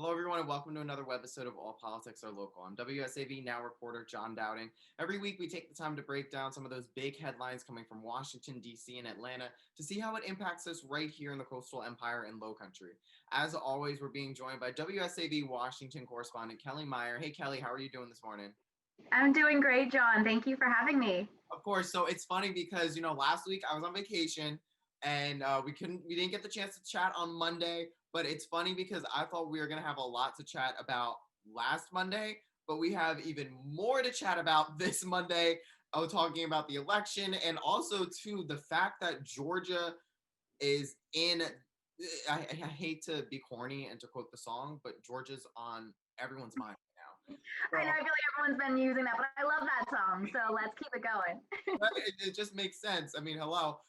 Hello, everyone, and welcome to another webisode of All Politics Are Local. I'm WSAV Now reporter John Dowding. Every week, we take the time to break down some of those big headlines coming from Washington, D.C. and Atlanta to see how it impacts us right here in the Coastal Empire and Low Country. As always, we're being joined by WSAV Washington correspondent Kelly Meyer. Hey, Kelly, how are you doing this morning? I'm doing great, John. Thank you for having me. Of course. So it's funny because, last week I was on vacation and we didn't get the chance to chat on Monday, but it's funny because I thought we were going to have a lot to chat about last Monday, but we have even more to chat about this Monday. I was talking about the election and also too the fact that Georgia is in. I hate to be corny and to quote the song, but Georgia's on everyone's mind right now. I know So, I feel like everyone's been using that, but I love that song, so let's keep it going. right, it just makes sense. I mean, hello.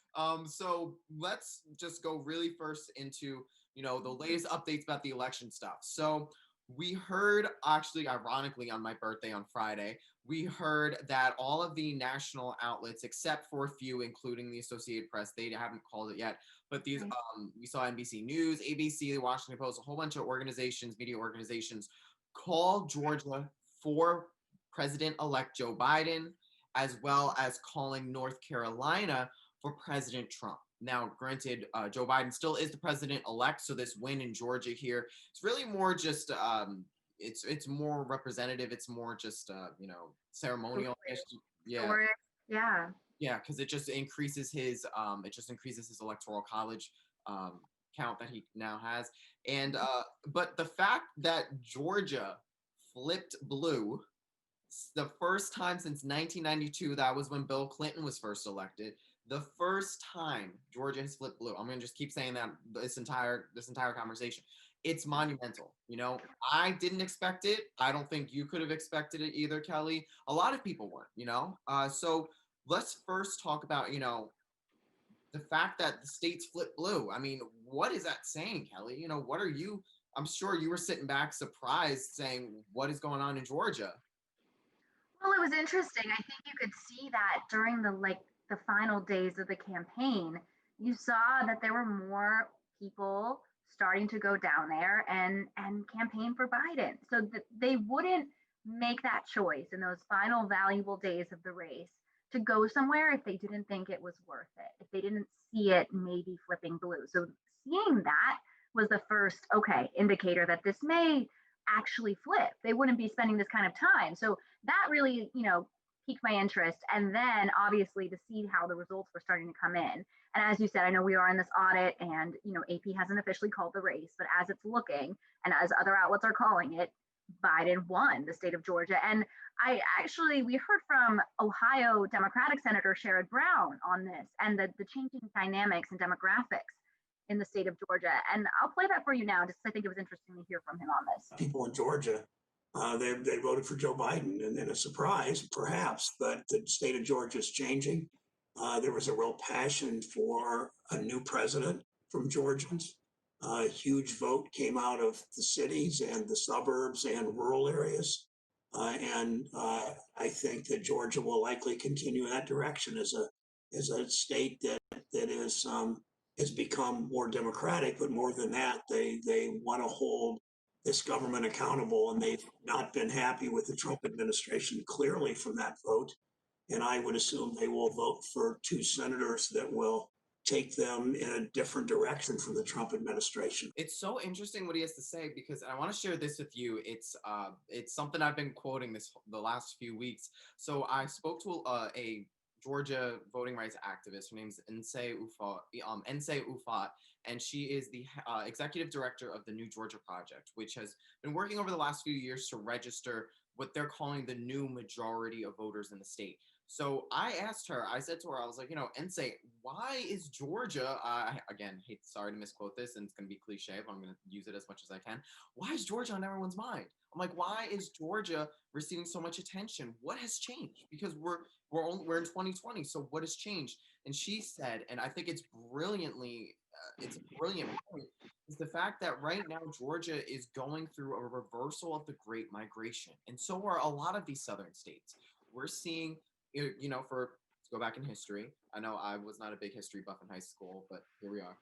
So let's just go really first into, the latest updates about the election stuff. So we heard, actually, ironically, on my birthday on Friday, we heard that all of the national outlets, except for a few, including the Associated Press, they haven't called it yet, but these, we saw NBC News, ABC, the Washington Post, a whole bunch of organizations, media organizations, call Georgia for President-elect Joe Biden, as well as calling North Carolina for President Trump. Now, granted, Joe Biden still is the president-elect, so this win in Georgia here, it's really more just, it's more representative. It's more just, ceremonial. Yeah, Yeah. yeah, because it just increases his electoral college count that he now has. And but the fact that Georgia flipped blue the first time since 1992, that was when Bill Clinton was first elected. The first time Georgia has flipped blue. I'm gonna just keep saying that this entire conversation. It's monumental. I didn't expect it. I don't think you could have expected it either, Kelly. A lot of people weren't. So let's first talk about the fact that the states flipped blue. I mean, what is that saying, Kelly? What are you? I'm sure you were sitting back surprised, saying, "What is going on in Georgia?" Well, it was interesting. I think you could see that during the final days of the campaign, you saw that there were more people starting to go down there and campaign for Biden. So that they wouldn't make that choice in those final valuable days of the race to go somewhere if they didn't think it was worth it, if they didn't see it maybe flipping blue. So seeing that was the first indicator that this may actually flip. They wouldn't be spending this kind of time. So that really, piqued my interest. And then obviously to see how the results were starting to come in. And as you said, I know we are in this audit and, AP hasn't officially called the race, but as it's looking and as other outlets are calling it, Biden won the state of Georgia. And we heard from Ohio Democratic Senator Sherrod Brown on this and the changing dynamics and demographics in the state of Georgia. And I'll play that for you now, just because I think it was interesting to hear from him on this. People in Georgia, they voted for Joe Biden, and in a surprise, perhaps, but the state of Georgia is changing. There was a real passion for a new president from Georgians. A huge vote came out of the cities and the suburbs and rural areas. And I think that Georgia will likely continue in that direction as a state that has become more democratic, but more than that, they want to hold this government accountable, and they've not been happy with the Trump administration clearly from that vote. And I would assume they will vote for two senators that will take them in a different direction from the Trump administration. It's so interesting what he has to say, because I want to share this with you. It's something I've been quoting the last few weeks. So I spoke to a Georgia voting rights activist. Her name is Nsé Ufot, and she is the executive director of the New Georgia Project, which has been working over the last few years to register what they're calling the new majority of voters in the state. So I said to her, I was like, Nsé, why is Georgia, sorry to misquote this, and it's going to be cliche, but I'm going to use it as much as I can. Why is Georgia on everyone's mind? I'm like, why is Georgia receiving so much attention? What has changed? Because we're in 2020, so what has changed? And she said, and I think it's it's a brilliant point, is the fact that right now Georgia is going through a reversal of the Great Migration, and so are a lot of these southern states. We're seeing, to go back in history, I know I was not a big history buff in high school, but here we are.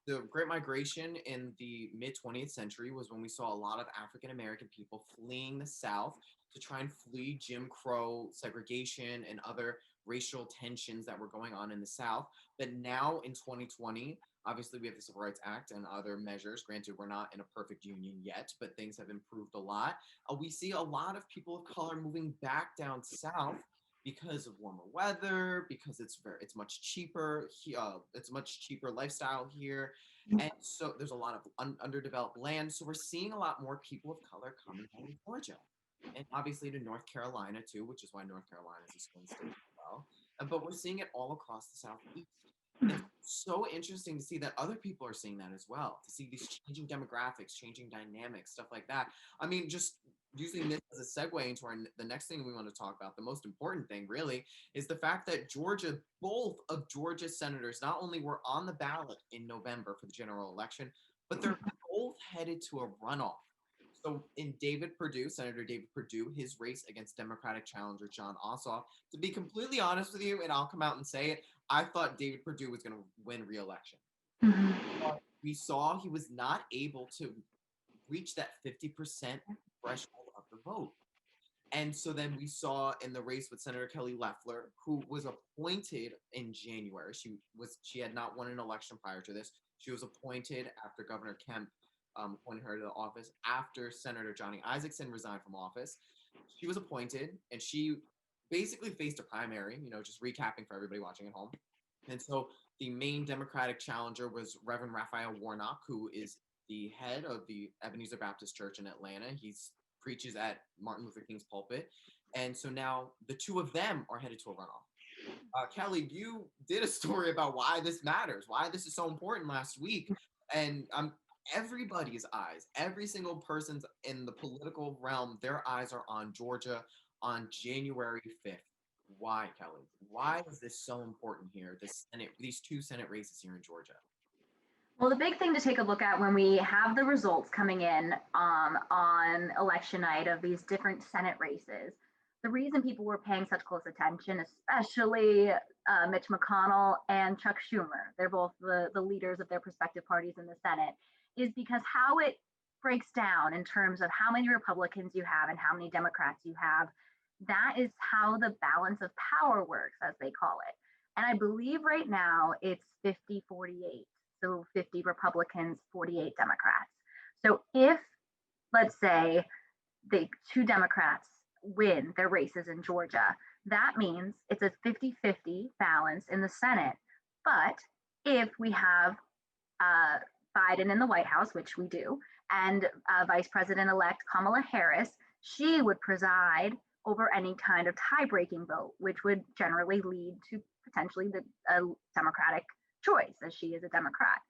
the Great Migration in the mid 20th century was when we saw a lot of African American people fleeing the South to try and flee Jim Crow segregation and other racial tensions that were going on in the South. But now in 2020, obviously we have the Civil Rights Act and other measures. Granted, we're not in a perfect union yet, but things have improved a lot. We see a lot of people of color moving back down south because of warmer weather, because it's much cheaper. It's much cheaper lifestyle here, and so there's a lot of underdeveloped land. So we're seeing a lot more people of color coming home to Georgia, and obviously to North Carolina too, which is why North Carolina is a swing state as well. But we're seeing it all across the Southeast. It's so interesting to see that other people are seeing that as well, to see these changing demographics, changing dynamics, stuff like that. I mean, just using this as a segue into the next thing we want to talk about, the most important thing really, is the fact that Georgia, both of Georgia's senators, not only were on the ballot in November for the general election, but they're both headed to a runoff. So in Senator David Perdue, his race against Democratic challenger John Ossoff, to be completely honest with you, and I'll come out and say it, I thought David Perdue was going to win re-election. But we saw he was not able to reach that 50% threshold of the vote. And so then we saw in the race with Senator Kelly Loeffler, who was appointed in January. She had not won an election prior to this. She was appointed after Governor Kemp appointed her to the office after Senator Johnny Isakson resigned from office. She was appointed, and she basically faced a primary, just recapping for everybody watching at home. And so the main Democratic challenger was Reverend Raphael Warnock, who is the head of the Ebenezer Baptist Church in Atlanta. He preaches at Martin Luther King's pulpit. And so now the two of them are headed to a runoff. Kelly, you did a story about why this matters, why this is so important last week. And everybody's eyes, every single person's in the political realm, their eyes are on Georgia on January 5th. Why, Kelly? Why is this so important here? These two Senate races here in Georgia. Well, the big thing to take a look at when we have the results coming in on election night of these different Senate races, the reason people were paying such close attention, especially Mitch McConnell and Chuck Schumer, they're both the leaders of their respective parties in the Senate, is because how it breaks down in terms of how many Republicans you have and how many Democrats you have. That is how the balance of power works, as they call it. And I believe right now it's 50-48. So 50 Republicans, 48 Democrats. So if, let's say, the two Democrats win their races in Georgia, that means it's a 50-50 balance in the Senate. But if we have Biden in the White House, which we do, and Vice President-elect Kamala Harris, she would preside over any kind of tie-breaking vote, which would generally lead to potentially the Democratic choice, as she is a Democrat.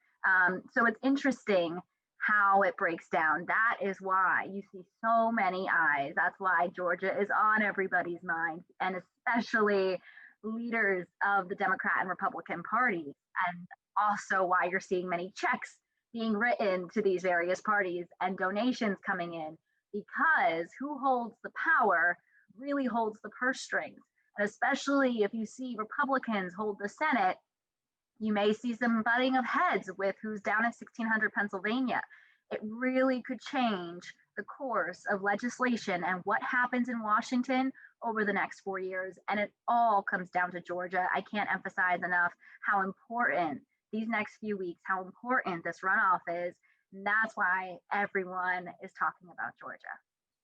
So it's interesting how it breaks down. That is why you see so many eyes. That's why Georgia is on everybody's mind, and especially leaders of the Democrat and Republican parties, and also why you're seeing many checks being written to these various parties and donations coming in, because who holds the power really holds the purse strings. And especially if you see Republicans hold the Senate, you may see some butting of heads with who's down in 1600 Pennsylvania. It really could change the course of legislation and what happens in Washington over the next 4 years. And it all comes down to Georgia. I can't emphasize enough how important these next few weeks, how important this runoff is. And that's why everyone is talking about Georgia.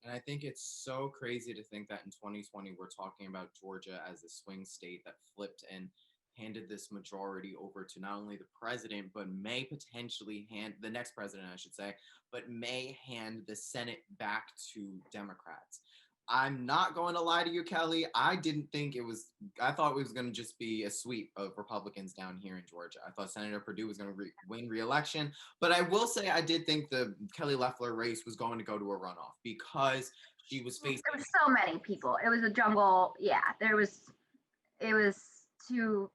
And I think it's so crazy to think that in 2020, we're talking about Georgia as a swing state that flipped and handed this majority over to not only the president, but may potentially hand the next president, I should say, but may hand the Senate back to Democrats. I'm not going to lie to you, Kelly. I thought it was going to just be a sweep of Republicans down here in Georgia. I thought Senator Perdue was going to win re-election, but I will say I did think the Kelly Loeffler race was going to go to a runoff because she was facing. There was so many people. It was a jungle. Yeah,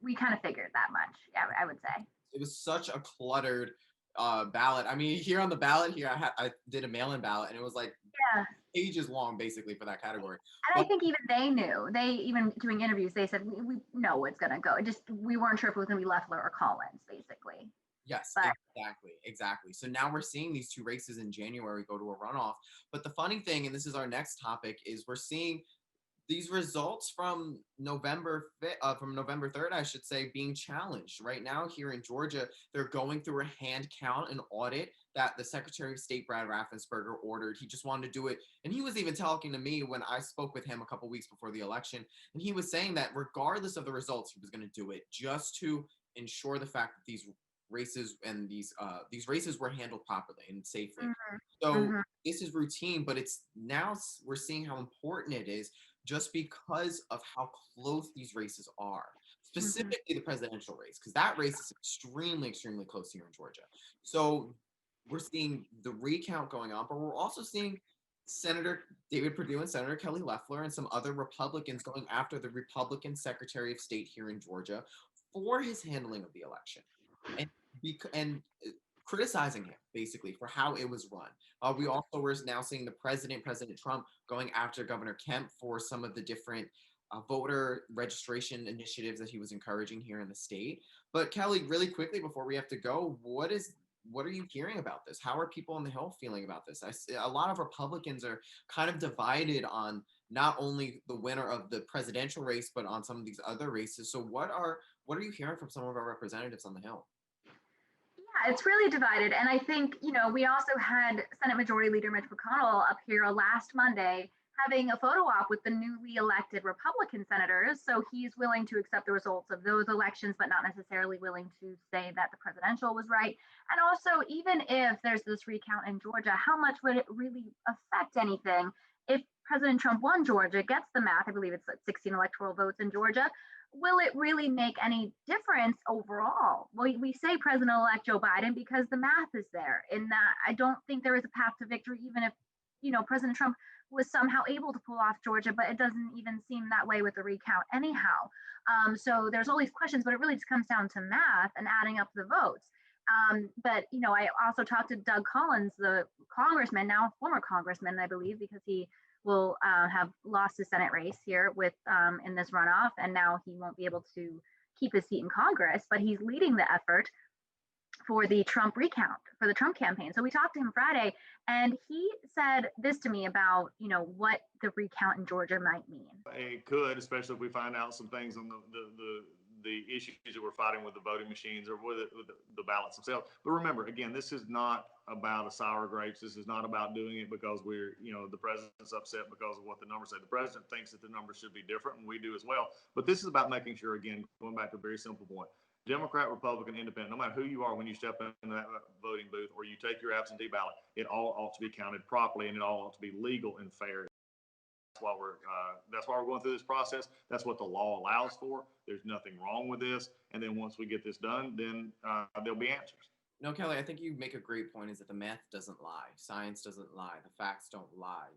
we kind of figured that much. Yeah, I would say. It was such a cluttered ballot. I mean, here on the ballot here, I did a mail-in ballot, and it was like pages long, basically, for that category. And I think even they knew. They even doing interviews, they said we know it's gonna go. We weren't sure if it was gonna be Loeffler or Collins, basically. Yes, But exactly. So now we're seeing these two races in January go to a runoff. But the funny thing, and this is our next topic, is we're seeing these results from November 3rd, I should say, being challenged right now here in Georgia. They're going through a hand count and audit that the Secretary of State Brad Raffensperger ordered. He just wanted to do it, and he was even talking to me when I spoke with him a couple weeks before the election, and he was saying that regardless of the results, he was going to do it just to ensure the fact that these races and these races were handled properly and safely. mhm, So mhm, this is routine, but it's now we're seeing how important it is just because of how close these races are, mhm, specifically the presidential race, because that race is extremely close here in Georgia. So we're seeing the recount going on, but we're also seeing Senator David Perdue and Senator Kelly Loeffler and some other Republicans going after the Republican Secretary of State here in Georgia for his handling of the election and criticizing him basically for how it was run. We also were now seeing the President Trump, going after Governor Kemp for some of the different voter registration initiatives that he was encouraging here in the state. But Kelly, really quickly before we have to go, what are you hearing about this? How are people on the Hill feeling about this? A lot of Republicans are kind of divided on not only the winner of the presidential race, but on some of these other races. So what are you hearing from some of our representatives on the Hill? yeah, it's really divided. And I think, we also had Senate Majority Leader Mitch McConnell up here last Monday having a photo op with the newly elected Republican senators. So he's willing to accept the results of those elections, but not necessarily willing to say that the presidential was right. And also, even if there's this recount in Georgia, how much would it really affect anything if President Trump won Georgia, gets the math? I believe it's like 16 electoral votes in Georgia. Will it really make any difference overall? We say President-elect Joe Biden because the math is there. In that, I don't think there is a path to victory, even if President Trump was somehow able to pull off Georgia, but it doesn't even seem that way with the recount anyhow. So there's all these questions, but it really just comes down to math and adding up the votes. But I also talked to Doug Collins, the congressman, now former congressman, I believe, because he will have lost his Senate race here with in this runoff, and now he won't be able to keep his seat in Congress. But he's leading the effort for the Trump recount, for the Trump campaign. So we talked to him Friday, and he said this to me about what the recount in Georgia might mean. It could, especially if we find out some things on the issues that we're fighting with the voting machines or with the ballots themselves. But remember, again, this is not about a sour grapes. This is not about doing it because the president's upset because of what the numbers say. The president thinks that the numbers should be different, and we do as well. But this is about making sure, again, going back to a very simple point, Democrat, Republican, Independent, no matter who you are when you step into that voting booth or you take your absentee ballot, it all ought to be counted properly and it all ought to be legal and fair. That's why we're going through this process. That's what the law allows for. There's nothing wrong with this. And then once we get this done, then there'll be answers. No, Kelly, I think you make a great point is that the math doesn't lie. Science doesn't lie. The facts don't lie.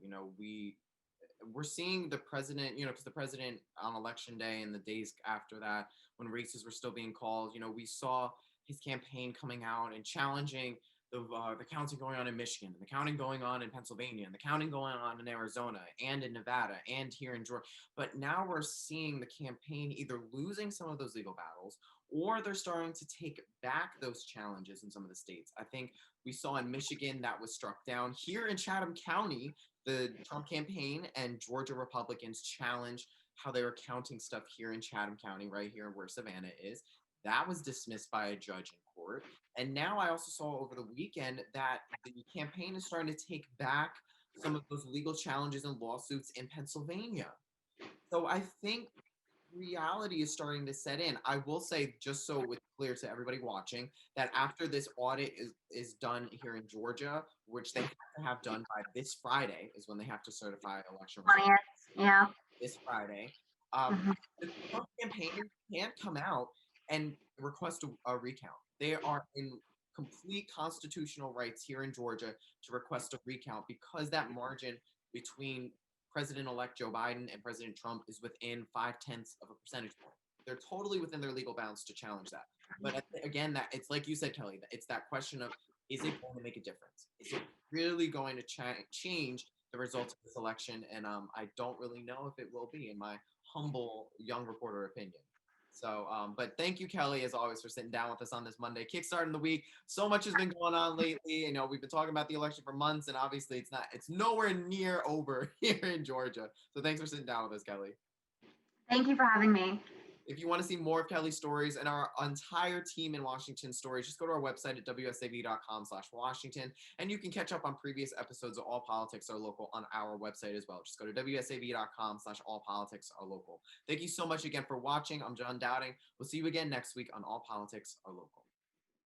We're seeing the president, because the president on election day and the days after that, when races were still being called, we saw his campaign coming out and challenging the counting going on in Michigan, and the counting going on in Pennsylvania, and the counting going on in Arizona and in Nevada and here in Georgia. But now we're seeing the campaign either losing some of those legal battles or they're starting to take back those challenges in some of the states. I think we saw in Michigan that was struck down. Here in Chatham County, the Trump campaign and Georgia Republicans challenged how they were counting stuff here in Chatham County, right here where Savannah is. That was dismissed by a judge in court. And now I also saw over the weekend that the campaign is starting to take back some of those legal challenges and lawsuits in Pennsylvania. So I think reality is starting to set in. I will say, just so it's clear to everybody watching, that after this audit is done here in Georgia, which they have to have done by this Friday, is when they have to certify election results. 20th, yeah. This Friday, Mhm. the Trump campaign can't come out and request a recount. They are in complete constitutional rights here in Georgia to request a recount because that margin between President-elect Joe Biden and President Trump is within 0.5 of a percentage point. They're totally within their legal bounds to challenge that. But again, that it's like you said, Kelly, it's that question of, is it going to make a difference? Is it really going to change the results of this election? And I don't really know if it will be, in my humble young reporter opinion. So, but thank you, Kelly, as always, for sitting down with us on this Monday, kickstarting the week. So much has been going on lately. You know, we've been talking about the election for months, and obviously it's nowhere near over here in Georgia. So thanks for sitting down with us, Kelly. Thank you for having me. If you want to see more of Kelly's stories and our entire team in Washington stories, just go to our website at wsav.com/Washington, and you can catch up on previous episodes of All Politics Are Local on our website as well. Just go to wsav.com/allpoliticsarelocal. Thank you so much again for watching. I'm John Dowding. We'll see you again next week on All Politics Are Local.